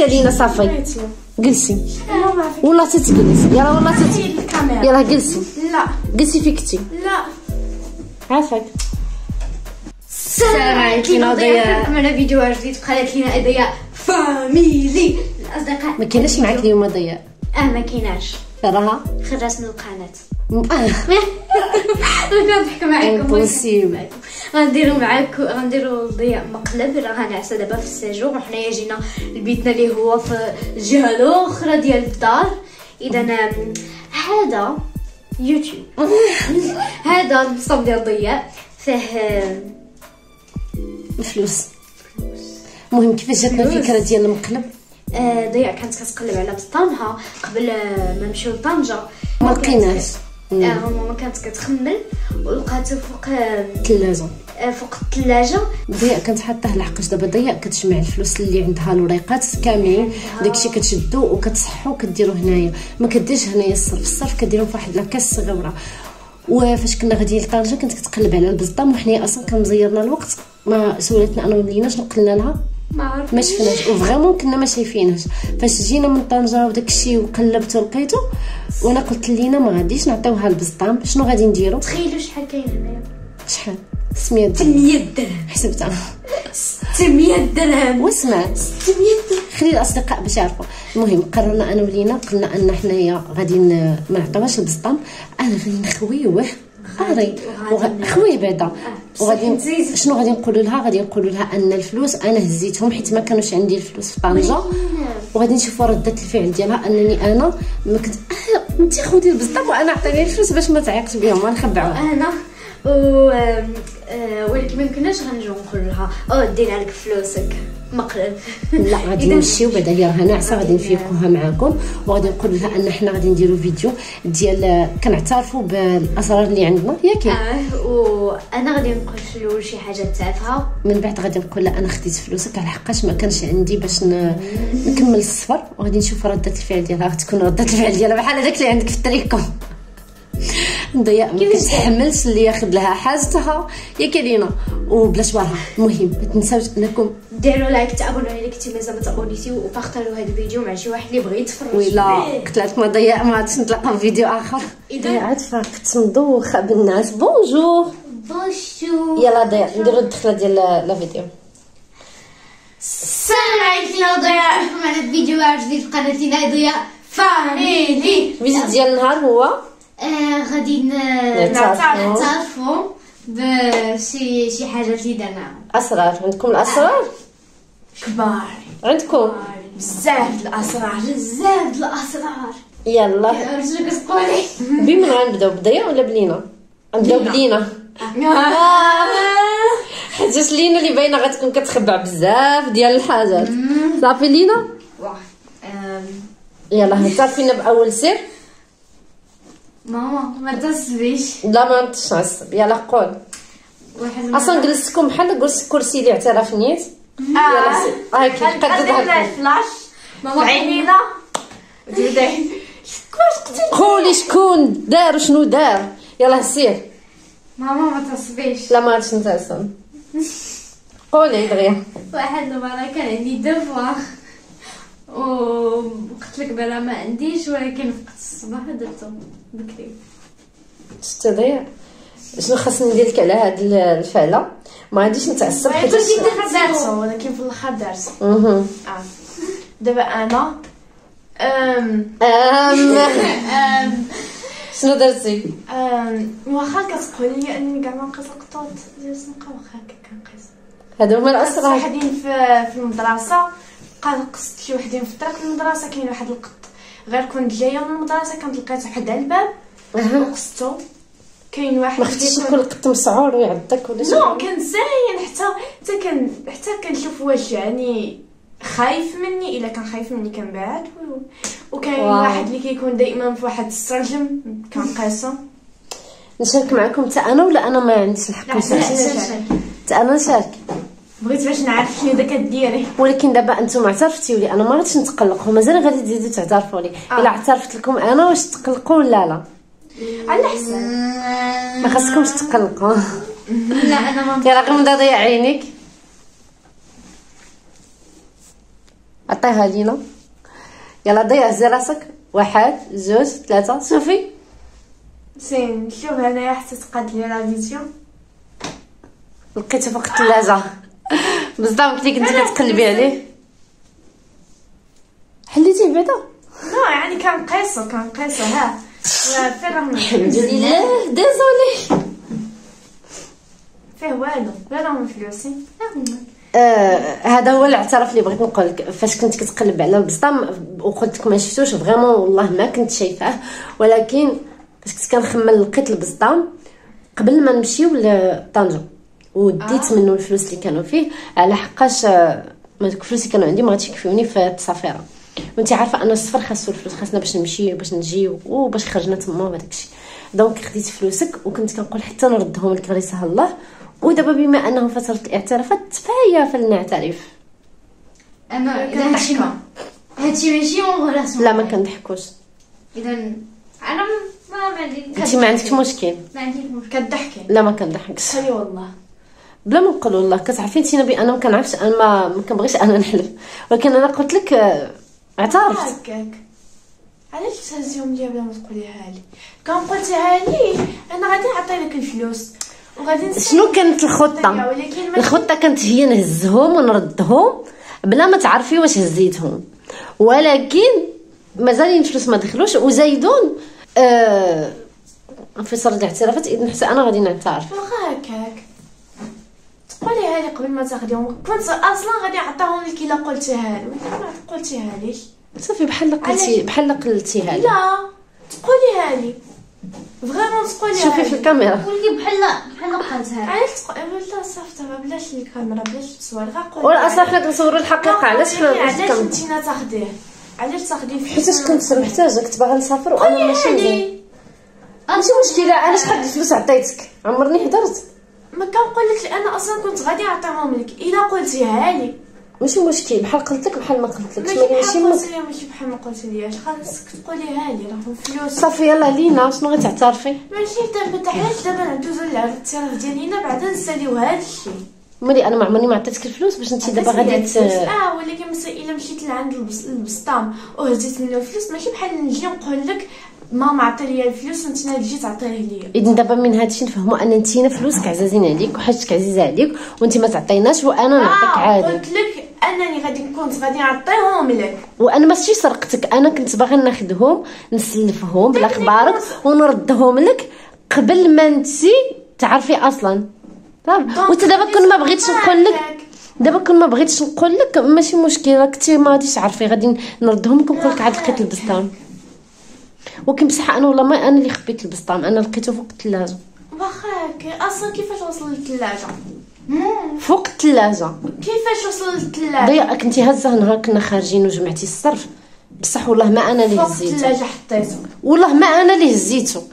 علينا صافي جلسي والله تتجلسي يلا والله يلا جلسي لا جلسي فيكتي لا عافاك. السلام عليكم ضياء على فيديو جديد في قناتنا ضياء فاميلي. الاصدقاء ما كايناش معاك اليوم ضياء؟ ما كايناش راها خرجت من القناه. غنضحك معاكم امبوسيبل. غنديروا ضياء مقلب. راه غنعسى دابا في الساجور وحنايا جينا لبيتنا اللي هو في الجهه الاخرى ديال الدار. اذا هذا يوتيوب هذا البسطام ديال ضياء فيه الفلوس. المهم كيفاش جاتنا الفكره ديال المقلب؟ ضياء كانت كتقلب على بسطامها قبل ما نمشيو لطنجة ما لقيناش. ماما كانت كتخمل ولقاتو فوق الثلاجه فوق الثلاجه. ضياء كانت حاطاه لحقاش دابا ضياء كتجمع الفلوس اللي عندها الوريقات كاملين داكشي كتشدو وكتصحو وكديرو هنايا. ما كديرش هنايا الصرف كديرهم فواحد لاكاس صغيره. وفاش كنا غاديين لطنجة كنت كتقلب على البسطام وحنايا اصلا كان مزيرنا الوقت. ما سولتنا انا وملينا شنو قلنا لها ما شفناش وفريمون كنا ما شايفينهاش. فاش جينا من طنجة وداكشي وقلبت ولقيتو وانا قلت لينا ما غاديش نعطيوها البسطام. شنو غادي نديرو؟ تخيلوا شحال كاين هنايا. شحال؟ 600 درهم. 600 درهم حسبتها 600 درهم. واسمع 600 درهم خلي الاصدقاء باش يعرفوا. المهم قررنا انا ولينا قلنا ان حنايا غادي ما نعطيوهاش البسطام. انا غادي نخويوه خويه بعدا وغادي شنو غادي نقولوا لها؟ غادي نقولوا لها ان الفلوس انا هزيتهم حيت ما كانوش عندي الفلوس في طنجة. وغادي نشوفوا رده الفعل ديالها انني انا ما كنت انت خدي البسطام وانا عطيني الفلوس باش ما تعيقش بهم ما نخبعوها انا ولكن ما يمكنناش غنجيو نقول لها دير لك فلوسك مقلب. لا غادي نمشيو بعدا هي راها ناعسه غادي نفيقوها معاكم وغادي نقول لها ان حنا غادي نديروا فيديو ديال كنعترفوا بالاسرار اللي عندنا ياك. وانا غادي نقول شي حاجه تافهه من بعد غادي نقول لها انا خديت فلوسك على حقاش ما كانش عندي باش نكمل السفر. وغادي نشوف رده الفعل ديالها تكون رده الفعل ديالها بحال هذاك اللي عندك في التريكو. ضياء ما كتحملش اللي ياخذ لها حاجتها يا كلينا وبلا شوارها. المهم ما تنساوش انكم ديروا لايك تابونوا الا كنتي مازال ما تابونيتيو وبارطاجيو هذا الفيديو مع شي واحد اللي بغى يتفرج. ويلا قلت لك ما ضياء ما غاديش نتلاقاو في فيديو اخر. ضياء عاد فاقت مدوخه بالناس. بونجور يلا ضياء نديرو الدخله ديال لا فيديو. السلام عليكم يا ضياء معنا فيديو جديد في قناتنا ضياء فاميلي. الفيديو ديال النهار هو غادي نعترفوا بشي حاجه اللي درناها. اسرار عندكم؟ الاسرار كبار عندكم بزاف الاسرار بزاف الاسرار. يلا شنو كتقولي؟ بمن غنبداو بضياء ولا بلينا؟ غنبداو بلينا حيت لينا اللي باينه غتكون كتخبع بزاف ديال الحاجات. صافي لينا يلا اعترفينا باول سر. ماما ما تصبيش. لا ما نتعصب يلا قول. اصلا جلستكم بحال جلست كرسي اللي اعترف نيت. يلا هاكي قدد هاك فلاش ماما عينينا قولي شكون دار وشنو دار. يلا سير ماما ما تصبيش. لا ما غاديش نتعصب. قولي دغيا. واحد المره كان عندي دفوار وقلت لك بلا ما عنديش ولكن فقت الصباح درتو بكري. شتي ضياء شنو خاصني ندير لك على هاد الفعله؟ ما غاديش نتعصب حيت درتو ولكن في الاخر درتو. دابا انا شنو درتي؟ واخا كتقول لي انني كاع ما نقيس القطوط درت نبقى واخا هكا كنقيس. هادو هما الاسرار. وحدين في المدرسه قصت شي وحدين في الطريق للمدرسه كاين واحد القط غير كنت جايه من المدرسه كنت لقيت واحد على الباب وقصتو. كاين واحد ما خفتيش يكون القط مسعور ويعضك ولا شي؟ لا كان زاين حتى كنشوف واش يعني خايف مني. الا كان خايف مني كنبعد. وكاين واحد اللي كيكون دائما في واحد السرجم كنقيسو. نشارك معكم حتى انا ولا انا ما عنديش الحق نشارك؟ حتى انا نشارك. بغيت باش نعرف شنو كديري. ولكن دابا انتم اعترفتوا لي انا ما غاديش نتقلق ومازال غادي تزيدوا تعترفوا لي. الا اعترفت لكم انا واش تقلقوا ولا لا؟ على حسب ما خاصكمش تقلقوا. لا انا ما يلا غير ضيع عينيك. عطيها لينا. يلا ضيع هزي راسك. 1 2 3. صوفي زين شوف هنايا حتى تقاد لي لا فيديو لقيته فوق الثلاجه. بصدام كنتي كتقلبي عليه. حليتيه بعدا؟ لا يعني كنقيسو ها فين راه الحمد لله. ديزولي فيه والو لا راهم فلوسي. هذا هو الاعتراف اللي بغيت نقول لك. فاش كنت كتقلب على البسطام وقلت لك ما شفتوش فريمون والله ما كنت شايفاه، ولكن فاش كنت كنخمم لقيت البسطام قبل ما نمشيو لطنجة وديت منه الفلوس اللي كانوا فيه، على حقاش ما دوك الفلوس اللي كانوا عندي ما غاديش يكفيوني في التصافيره. وانت عارفه ان السفر خاصو الفلوس، خاصنا باش نمشي باش نجي وباش خرجنا تما وهذاك الشيء. دونك خديت فلوسك وكنت كنقول حتى نردهم لك غير يسهل الله. ودابا بما انه فتره الاعترافات فهيا فلنعترف. انا اذا هادشي ماشي اون غولاسيون. لا ما كنضحكوش. اذا انا ما عندي. انت ما عندكش مشكل. ما عنديش مشكل. كضحكي. لا ما كنضحكش. اي والله بلا ما نقول والله. كتعرفين تينا بان ما كنعرفش، انا ما كنبغيش انا نحلف، ولكن انا قلت لك اعترفت. هكاك علاش تهزيهم ليا بلا ما تقوليها لي؟ كان قلتيها لي انا غادي نعطي لك الفلوس وغادي شنو كانت الخطه؟ الخطه كانت هي نهزهم ونردهم بلا ما تعرفي واش هزيتهم، ولكن مازالين الفلوس ما دخلوش وزايدون في صرد الاعترافات. اذا حتى انا غادي نعترف. واخا هكاك تقوليها لي قبل ما تاخديهم. كنت اصلا غادي نعطيهم لك الا قلتيها لي، وانت ما قلتيها ليش. صافي بحال قلتيها لي. لا تقوليها لي فريمون تقوليها. شوفي في الكاميرا قولي بحال قلتها. علاش لا صافي دابا بلاش الكاميرا بلاش التصوير غير قولي. ولا اصلا حنا كنصوروا الحقيقه. علاش انتينا تاخديه؟ علاش تاخديه حيتاش كنت محتاجه، كنت باغا نسافر وانا ماشي مزيان. ماشي مشكله. علاش قد الفلوس عطيتك؟ عمرني هضرت. ما كنقول لك انا اصلا كنت غادي نعطيهم لك الا قلتيها لي. ماشي مشكل. بحال قلت لك بحال ما قلت لكش. ماشي بحال ما قلت ليش. خاصك تقوليها لي راهم فلوس. صافي يلا لينا شنو غتعترفي؟ ماشي دابا علاش دابا ندوزو للاعتراف ديالنا بعدا نساليو هذا الشيء. مالي انا ما عمرني ما عطيتك الفلوس باش انت دابا غادي ولكن مثلا الا مشيت لعند البسطام وهزيت منه الفلوس ماشي بحال نجي نقول لك ماما عطي لي الفلوس وانت تجي تعطيه ليا. اذا دابا من هادشي نفهموا ان انتينا فلوسك عزازين عليك وحاجتك عزيزه عليك وانت ما تعطيناش وانا نعطيك عادي. قلت لك انني كنت غادي نعطيهم لك وانا ماشي سرقتك، انا كنت باغا ناخذهم نسلفهم بلا خبارك ونردهم لك قبل ما انت تعرفي اصلا. وانت دابا كون ما بغيتش نقول لك ماشي مشكله. كنتي ما غاديش تعرفي غادي نردهم لك ونقول لك عاد لقيت البسطام. ولكن بصح انا والله ما انا اللي خبيت البسطام، انا لقيته فوق الثلاجه. واخا اصلا كيفاش وصل للثلاجه؟ فوق الثلاجه. كيفاش وصل للثلاجه؟ ضيا كنتي هازه نهار كنا خارجين وجمعتي الصرف. بصح والله ما انا اللي هزيته. فوق الثلاجه حطيته. والله ما انا اللي هزيته.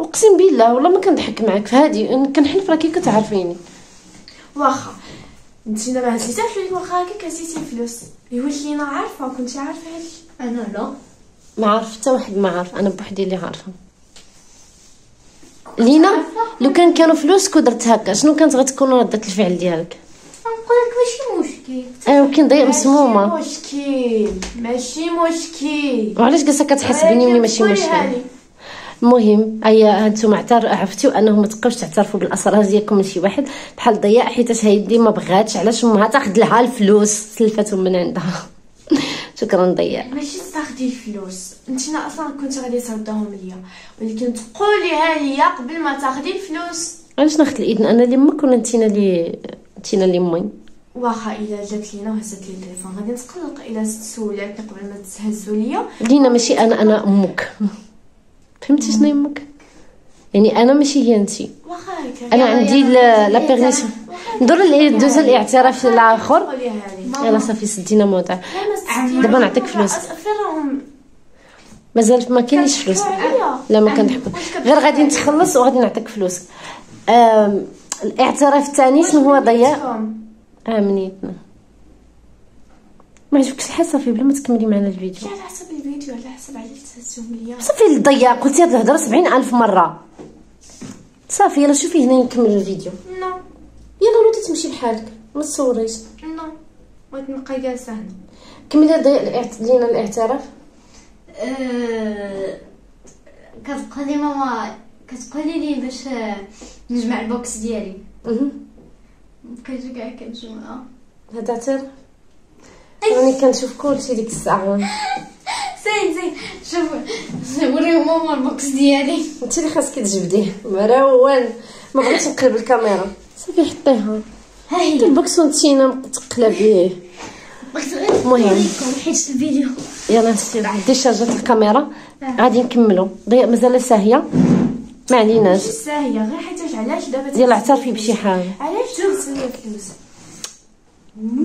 اقسم بالله والله ما كنضحك معاك في هذه، كنحلف راكي كتعرفيني. واخا انت ما هزيتيش ليك واخا هكاك هزيتي الفلوس. يقول لي انا عارفه كنتي عارفه هادشي. انا لا ما عارف حتى واحد ما عارف، انا بوحدي اللي عارفه. لينا لو كانوا فلوسك ودرت هكا شنو كانت غتكون ردة الفعل ديالك؟ نقول لك ماشي مشكل. ولكن ضيق مسمومه. ماشي مشكل. وعلاش جالسه كتحسبيني ملي ماشي مشكل؟ المهم هانتوما عرفتيو انه ما تبقاوش تعترفوا بالاسرار ديالكم لشي واحد بحال ضياء، حيت هايدي ما بغاتش علاش امها تاخذ لها الفلوس سلفتهم من عندها. شكرا ضياء. ماشي تاخدي الفلوس انتينا اصلا كنت غادي تردهم ليا، ولكن تقوليها ليا قبل ما تاخدي الفلوس. علاش ناخذ الاذن انا اللي امك ولا انتينا اللي امي؟ واخا الا جات لينا وهزت لي التليفون غادي نتقلق الا سولاتني قبل ما تهزوا ليا. لينا ماشي انا امك، فهمتي شنو امك؟ يعني انا ماشي هي انتي. واخا انا عندي لا بيرميسيون ندوز الاعتراف الاخر. يلا صافي سدينا موضوع. دابا نعطيك فلوس. مازال ما كاينش فلوس. لا ما كنضحكوا غير غادي نتخلص وغادي نعطيك فلوس. الاعتراف الثاني شنو هو ضياء؟ منيتنا ما عجبكش الحال صافي بلا ما تكملي معنا الفيديو. على حسب الفيديو على حسب علاش تهزهم ليا. صافي الضياء قلتي هاد الهضره 70,000 مره. صافي يلا شوفي هنا نكمل الفيديو. يلا نوضي تمشي بحالك ما تصوريش. بغيت نبقى جالسه هنا. كملي لينا الاعتراف. كتقولي ماما كتقولي لي باش نجمع البوكس ديالي. بقيت كاع كنجمعها. هذا اعتراف. راني كنشوف كلشي ديك الساعه. زين شوف وريهم ماما البوكس ديالي. انت اللي خاصك تجبديه مروان. ما بغيتش نقلب الكاميرا صافي حطيها. ها هي البوكس وانتينا تقلبيه. المهم حيت الفيديو يلا نسير عندي شارجة الكاميرا. غادي نكملوا. ضياء مازال ساهيه ما عليناش. ساهيه غير حيت علاش دابا ديال اعترفي بشي حاجه. علاش تسني فلوس؟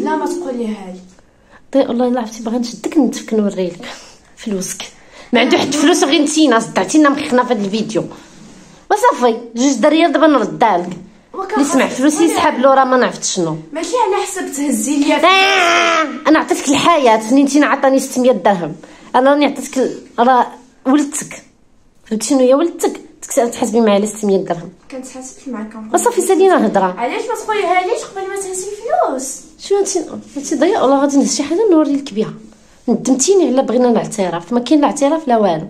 لا ما تقوليها لي. ضياء والله الا عرفتي باغا نشدك نتفك نوريلك فلوسك. ما عنده حد فلوس غير نتينا صدعتينا مخنا في هذا الفيديو. وصافي 2 دريال دابا نردها لك. اللي سمع فلوسي يسحب له راه ما نعرفت شنو. ماشي على حسب تهزي ليا. انا عطيتك الحياه. فنينتينا عطاني 600 درهم. انا راني عطيتك راه ولدتك. فهمتي شنو هي ولدتك؟ تحاسبي معايا على 600 درهم. كنتحاسب معاك. وصافي سالينا الهضره. علاش ما تقوليها ليش قبل ما تهزي الفلوس؟ شنو انت ضياء والله غادي نهز شي حاجه نوري لك بها. ندمتيني على بغينا الاعتراف. ما كاين لا اعتراف لا والو.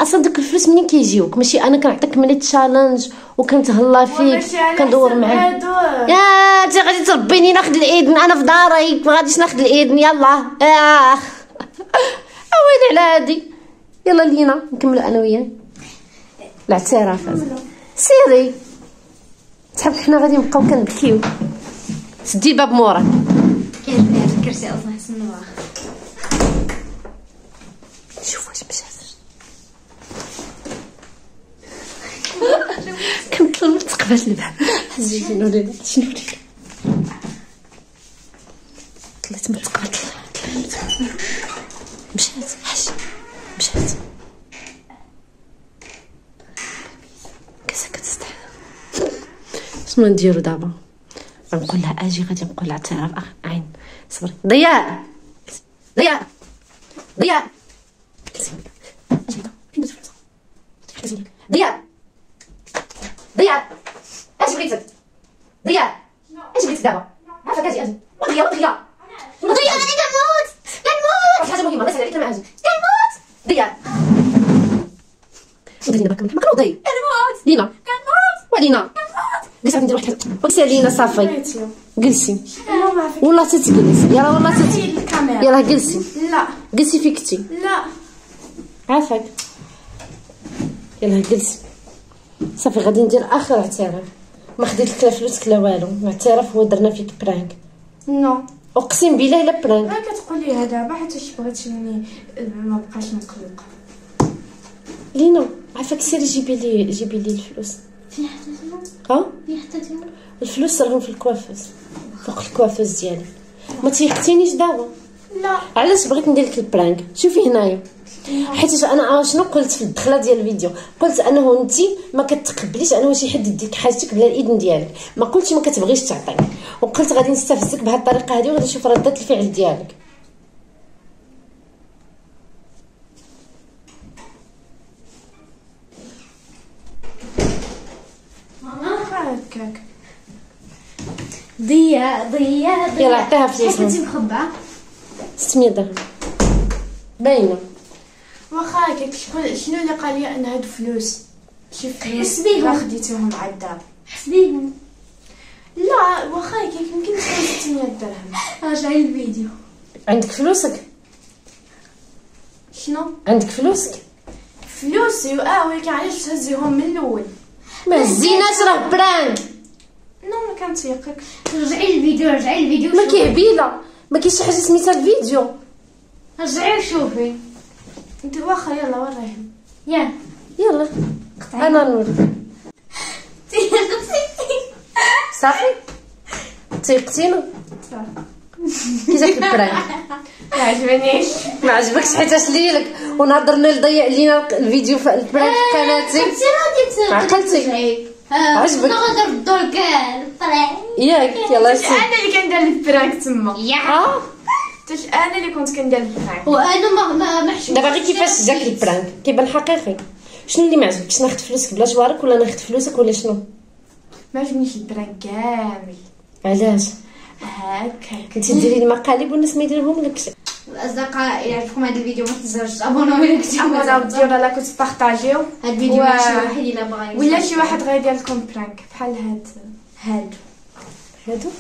اصلا دوك الفلوس منين كيجيوك؟ ماشي انا كنعطيك ملي تشالنج وكنتهلا فيك كندور معاك. يا انت غادي تربيني ناخذ الاذن. انا في داري ما غاديش ناخذ الاذن. يلا ويلي على هادي. يلا لينا نكملوا انا وياك الاعتراف. سيري تحبك حنا غادي نبقاو كنبكيو. سدي الباب موراك. كاين هذا الكرسي اصلا حسن نوار. شوف واش مشات. كنطلب تقبل الباب. حزيتي نوري شنو نوريك. طلعت من تقبل مشات حاج مشات. كذا كتستحى. شنو نديرو دابا؟ غنقول لها اجي غادي نقول لها اعتراف. عين صبري. ضياء ضياء ضياء ضياء ضياء اش بغيتك؟ ضياء اش بغيتك دابا؟ عافاك اجي ضياء ضياء ضياء غادي كنموت حاجه مهمه بس عليك ما اجي كنموت. ضياء ودينا باك مكروه ضياء كنموت. لينا كنموت ولينا جلسي غادي ندير واحد الحاجه. وكسي لينا صافي جلسي والله تتجلسي. يلا والله تتجلسي. يلا جلسي. لا جلسي فيكتي. لا عافاك. يلا جلسي صافي. غادي ندير اخر اعتراف. ما خديت لك لا فلوسك لا والو. الاعتراف هو درنا فيك برانك. نو اقسم بالله الا برانك. ما كتقوليها دابا حيت بغيتيني ما بقاش نقلق. لينا عافاك سيري جيبي لي الفلوس. في حتى ها في حتى الفلوس راهم في الكوافوز فوق الكوافوز ديالي. ما تيختينيش دابا. لا علاش بغيت ندير لك البرانك؟ شوفي هنايا حيت انا شنو قلت في الدخله ديال الفيديو؟ قلت انه انت ما كتقبليش انه شي حد يديك حاجتك بلا الاذن ديالك. ما قلتش ما كتبغيش تعطيك. وقلت غادي نستفزك بهذه الطريقه هذه وغادي نشوف رده الفعل ديالك. ماما هكاك. ضياء يلا عطيها فلوسها. حيت انت مخبعه 600 درهم باينه. واخا هكاك شنو اللي قال لي ان هاد فلوس شي فلوس حسبيهم. راه خديتيهم مع الدار. حسبيهم. لا واخا هكاك يمكن تكون 600 درهم. رجعي الفيديو. عندك فلوسك؟ شنو عندك فلوسك؟ فلوسي ولكن علاش تهزيهم من الاول؟ ما هزيناش راه برانك. نو ما كنتيقك. رجعي الفيديو ما كيهبيله ما كاينش شي حاجه سميتها الفيديو. رجعي وشوفي. انت واخا يلا وريهم. يلا انا نور صافي تيقتينا. كي جاك البرانك؟ ما عجبنيش. ما عجبكش حيتاش ليلك ونهضرنا لضيع لينا الفيديو في البرانك في قناتي. عقلتي عجبك؟ نقدر ندور ياك يلا سير. انا اللي كندير البرانك تما. اه حتى انا اللي كنت كندير البرانك. وانا ما حشمتش. دابا غير كيفاش جاك البرانك كيبان حقيقي. شنو اللي ما عجبكش؟ ناخذ فلوسك بلا جوارك ولا ناخذ فلوسك ولا شنو؟ ما عجبنيش البرانك كامل. علاش؟ هكاك انت ديري المقالب والناس ما يديروهم لكش. الاصدقاء اللي عجبكم هذا الفيديو ما تنساوش تابوناو الا كنتي ابوناو ديروا لايك وتبارطاجيو هذا الفيديو مع شي واحد الا بغى ولا شي واحد غيدير لكم برانك بحال هادو هادو